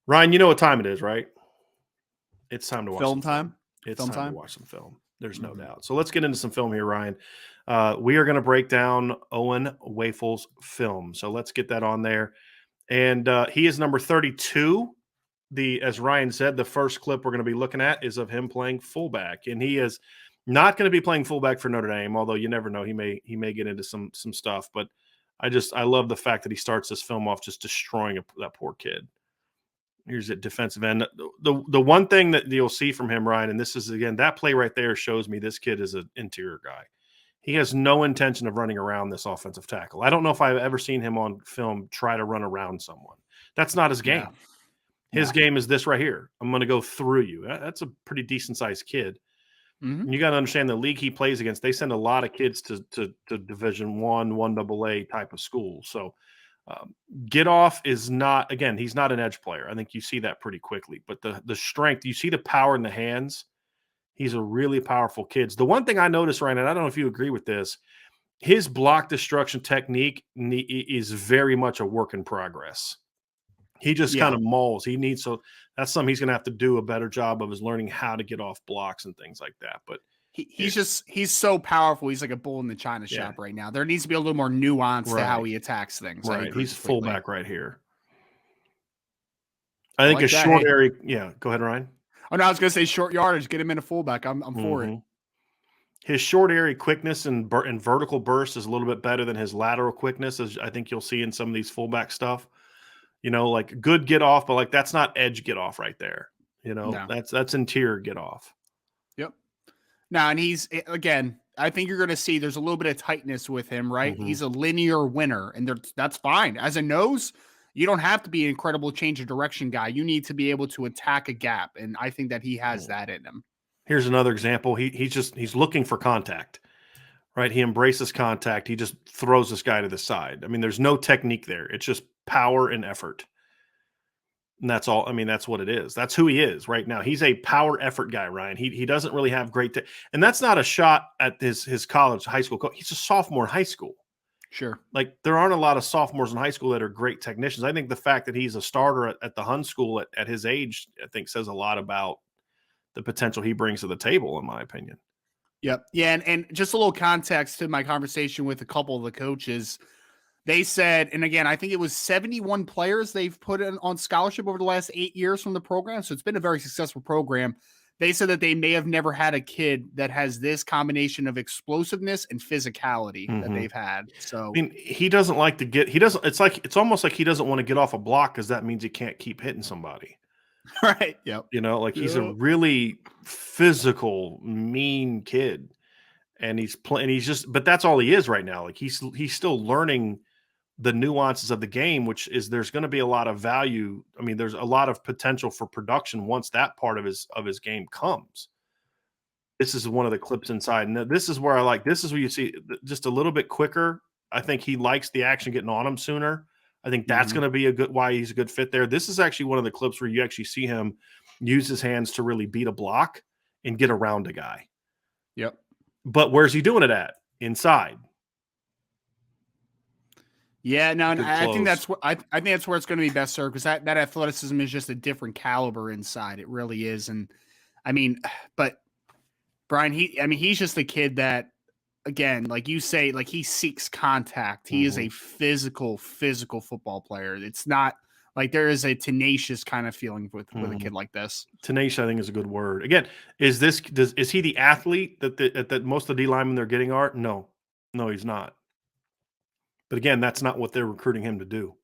Ryan, you know what time it is, right? It's time to watch Film some film. time? It's Film time to time? watch some film. There's no Mhm. doubt. So let's get into some film here, Ryan. We are going to break down Owen Wafle's film. So let's get that on there. And he is number 32. As Ryan said, the first clip we're going to be looking at is of him playing fullback, and he is not going to be playing fullback for Notre Dame. Although you never know, he may get into some stuff. But I love the fact that he starts this film off just destroying that poor kid. Here's at defensive end. The one thing that you'll see from him, Ryan, and this is again that play right there shows me this kid is an interior guy. He has no intention of running around this offensive tackle. I don't know if I've ever seen him on film try to run around someone. That's not his Yeah. game. His Yeah. game is this right here. I'm going to go through you. That's a pretty decent sized kid. Mhm. And you got to understand the league he plays against. They send a lot of kids to Division one AA type of schools. So um, get off is not again. He's not an edge player. I think you see that pretty quickly. But the strength, you see the power in the hands. He's a really powerful kid. The one thing I noticed, Ryan, and I don't know if you agree with this, his block destruction technique is very much a work in progress. He just kind Yeah. of mauls. He needs so that's something he's going to have to do a better job of is learning how to get off blocks and things like that. But He's so powerful. He's like a bull in the china yeah, shop right now. There needs to be a little more nuance to how right, he attacks things. I right. agree He's completely. fullback right here. I I think a like that. short Hey. area. Yeah, go ahead, Ryan. Oh no, I was gonna say short yardage, get him in a fullback. I'm for it. Hmm. His short area quickness and vertical burst is a little bit better than his lateral quickness, as I think you'll see in some of these fullback stuff. Like good get off, but like that's not edge get off right there. No. That's interior get off. Yep. Now, and again, I think you're gonna see there's a little bit of tightness with him, right? Hmm. He's a linear winner, and that's fine. As a nose, you don't have to be an incredible change of direction guy. You need to be able to attack a gap. And I think that he has that in him. Here's another example. He's looking for contact, right? He embraces contact. He just throws this guy to the side. I mean, there's no technique there. It's just power and effort. And that's all. I mean, that's what it is. That's who he is right now. He's a power effort guy, Ryan. He doesn't really have and that's not a shot at his college, high school. He's a sophomore in high school. Sure. Like there aren't a lot of sophomores in high school that are great technicians. I think the fact that he's a starter at the Hun school at his age, I think says a lot about the potential he brings to the table, in my opinion. Yep. Yeah. And just a little context to my conversation with a couple of the coaches. They said, and again, I think it was 71 players they've put in on scholarship over the last 8 years from the program. So it's been a very successful program. They said that they may have never had a kid that has this combination of explosiveness and physicality that Mm-hmm. they've had. So, I mean, he doesn't like to get. He doesn't. It's almost like he doesn't want to get off a block because that means he can't keep hitting somebody. right. Yep. Like he's a Yep. really physical, mean kid, and he's playing. He's just, but that's all he is right now. Like he's still learning the nuances of the game, which is there's going to be a lot of value. I mean, there's a lot of potential for production once that part of his game comes. This is one of the clips inside, and this is where I like. This is where you see just a little bit quicker. I think he likes the action getting on him sooner. I think that's Mhm. going to be why he's a good fit there. This is actually one of the clips where you actually see him use his hands to really beat a block and get around a guy. Yep. But where's he doing it at? Inside. Yeah, no, and Good I think close. that's what I think that's where it's going to be best served because that athleticism is just a different caliber inside. It really is, and I mean, but Brian, he's just a kid that, again, like you say, like he seeks contact. He is Mm-hmm. a physical football player. It's not like there is a tenacious kind of feeling with a Mm-hmm. kid like this. Tenacious, I think, is a good word. Again, is he the athlete that most of the D linemen they're getting are? No, he's not. But again, that's not what they're recruiting him to do.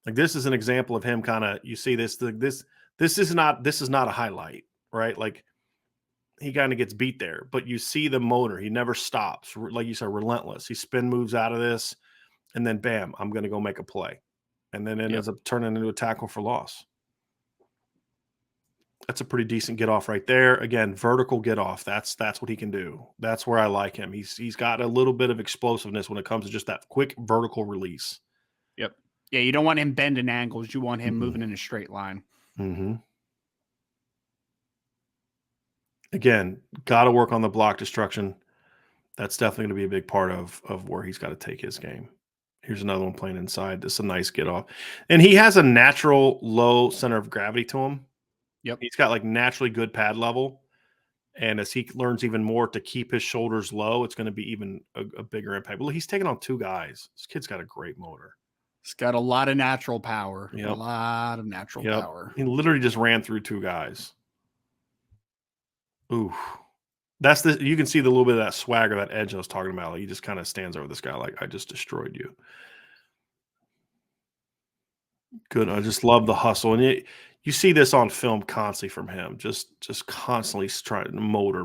Like this is an example of him kind of you see this is not a highlight, right? Like he kind of gets beat there, but you see the motor. He never stops. Like you said, relentless. He spin moves out of this, and then bam, I'm going to go make a play, and then it Yep. ends up turning into a tackle for loss. That's a pretty decent get off right there. Again, vertical get off. That's what he can do. That's where I like him. He's got a little bit of explosiveness when it comes to just that quick vertical release. Yep. Yeah, you don't want him bending angles. You want him Mm-mm. moving in a straight line. Mm-hmm. Again, got to work on the block destruction. That's definitely going to be a big part of where he's got to take his game. Here's another one playing inside. This is a nice get off. And he has a natural low center of gravity to him. Yep. He's got like naturally good pad level. And as he learns even more to keep his shoulders low, it's going to be even a bigger impact. Well, he's taking on 2 guys. This kid's got a great motor. He's got a lot of natural power. Yep. A lot of natural power. He literally just ran through 2 guys. Ooh. That's you can see the little bit of that swagger, that edge I was talking about. Like, he just kind of stands over this guy like, I just destroyed you. Good. I just love the hustle. And you see this on film constantly from him. Just constantly trying to motor.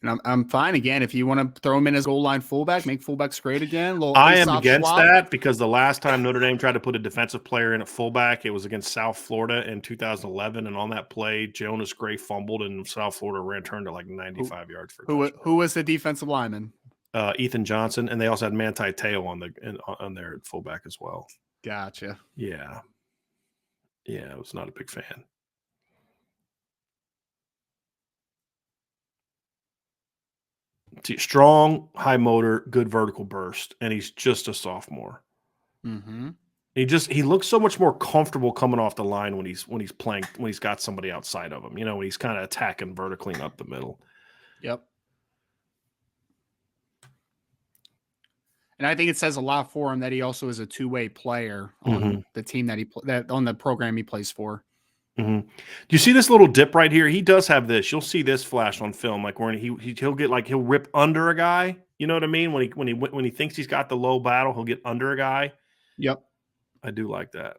And I'm fine again. If you want to throw him in as goal line fullback, make fullbacks great again. I am against that because the last time Notre Dame tried to put a defensive player in at fullback, it was against South Florida in 2011. And on that play, Jonas Gray fumbled and South Florida ran turned to like 95 yards for a touchdown. Who was the defensive lineman? Ethan Johnson, and they also had Manti Te'o on their fullback as well. Gotcha. Yeah, I was not a big fan. Strong, high motor, good vertical burst, and he's just a sophomore. Mm-hmm. He looks so much more comfortable coming off the line when he's playing, when he's got somebody outside of him. When he's kind of attacking vertically and up the middle. Yep. And I think it says a lot for him that he also is a two-way player on the team that on the program he plays for. Mm-hmm. Do you see this little dip right here? He does have this. You'll see this flash on film, like when he'll get like he'll rip under a guy. You know what I mean? When he thinks he's got the low battle, he'll get under a guy. Yep, I do like that.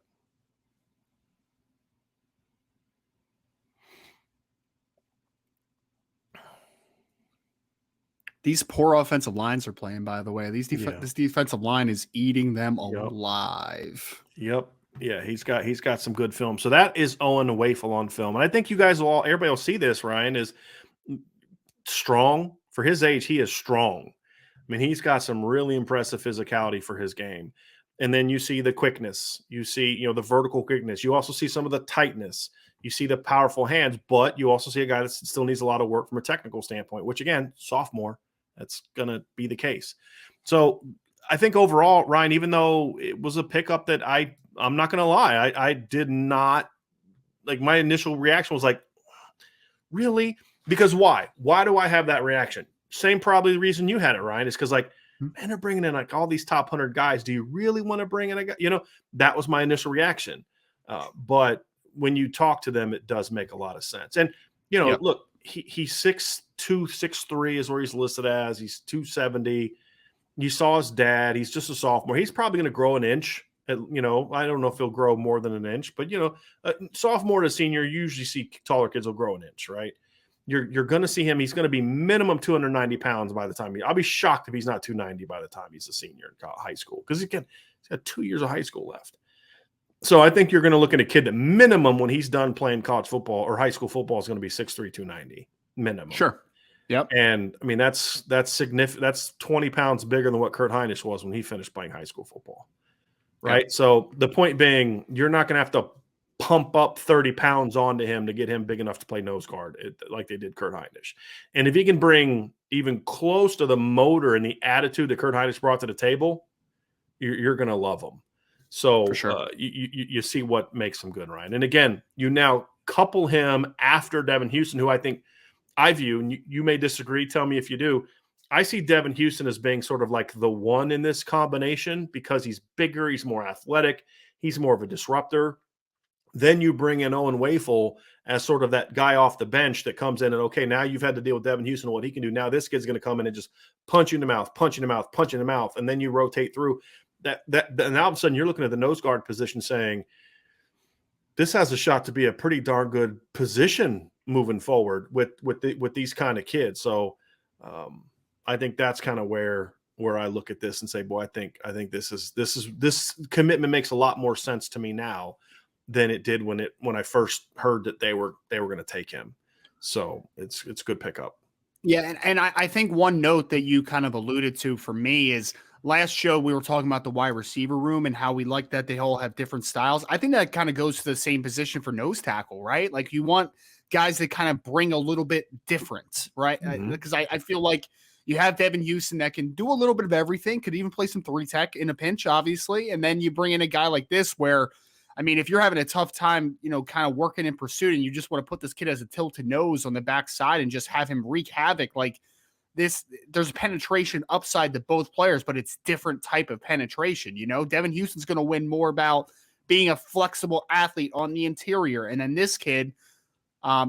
These poor offensive lines are playing, by the way. This defensive line is eating them alive. Yep. Yeah, he's got some good film. So that is Owen Wafle on film. And I think you guys everybody will see this, Ryan, is strong. For his age, he is strong. I mean, he's got some really impressive physicality for his game. And then you see the quickness. You see, the vertical quickness. You also see some of the tightness. You see the powerful hands, but you also see a guy that still needs a lot of work from a technical standpoint, which again, sophomore, that's going to be the case. So I think overall, Ryan, even though it was a pickup that I'm not going to lie, I did not like. My initial reaction was like, really? Because why? Why do I have that reaction? Same probably the reason you had it, Ryan, is because like, man, they're bringing in like all these top 100 guys. Do you really want to bring in a guy? That was my initial reaction. But when you talk to them, it does make a lot of sense. And, look, he's 6'2", 6'3" is where he's listed as. He's 270. You saw his dad. He's just a sophomore. He's probably going to grow an inch. I don't know if he'll grow more than an inch, but, sophomore to senior, you usually see taller kids will grow an inch, right? You're going to see him. He's going to be minimum 290 pounds by the time I'll be shocked if he's not 290 by the time he's a senior in high school, because he's got 2 years of high school left. So I think you're going to look at a kid that minimum when he's done playing college football or high school football is going to be 6'3", 290 minimum. Sure. Yep. And I mean, that's significant. That's 20 pounds bigger than what Kurt Hinish was when he finished playing high school football. Right. Yep. So the point being, you're not going to have to pump up 30 pounds onto him to get him big enough to play nose guard like they did Kurt Hinish. And if he can bring even close to the motor and the attitude that Kurt Hinish brought to the table, you're going to love him. So for sure. You see what makes him good, Ryan. And again, you now couple him after Devin Houston, who I view, and you may disagree, tell me if you do, I see Devin Houston as being sort of like the one in this combination because he's bigger, he's more athletic, he's more of a disruptor. Then you bring in Owen Wafle as sort of that guy off the bench that comes in and, okay, now you've had to deal with Devin Houston and what he can do. Now this kid's going to come in and just punch you in the mouth, and then you rotate through. And now all of a sudden you're looking at the nose guard position saying, this has a shot to be a pretty darn good position moving forward with these kind of kids. So I think that's kind of where I look at this and say, boy, I think this commitment makes a lot more sense to me now than it did when I first heard that they were going to take him. So it's good pickup. Yeah, and I think one note that you kind of alluded to for me is last show we were talking about the wide receiver room and how we like that they all have different styles. I think that kind of goes to the same position for nose tackle, right? Like you want guys that kind of bring a little bit different, right? Because I feel like You have Devin Houston that can do a little bit of everything, could even play some 3-tech in a pinch, obviously. And then you bring in a guy like this where, I mean, if you're having a tough time, kind of working in pursuit and you just want to put this kid as a tilted nose on the backside and just have him wreak havoc, like this, there's penetration upside to both players, but it's different type of penetration. Devin Houston's going to win more about being a flexible athlete on the interior. And then this kid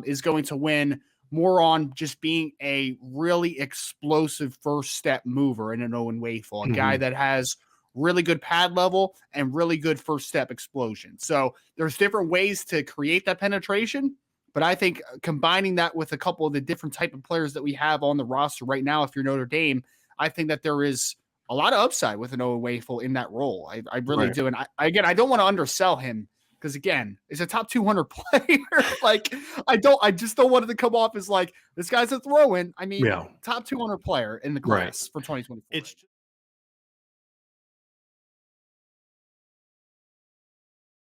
is going to win more on just being a really explosive first step mover in an Owen Wafle, a guy that has really good pad level and really good first step explosion. So there's different ways to create that penetration, but I think combining that with a couple of the different type of players that we have on the roster right now, if you're Notre Dame, I think that there is a lot of upside with an Owen Wafle in that role. I really do. And I don't want to undersell him, because again, he's a top 200 player. Like I just don't want it to come off as like this guy's a throw-in. I mean, top 200 player in the class for 2024. It's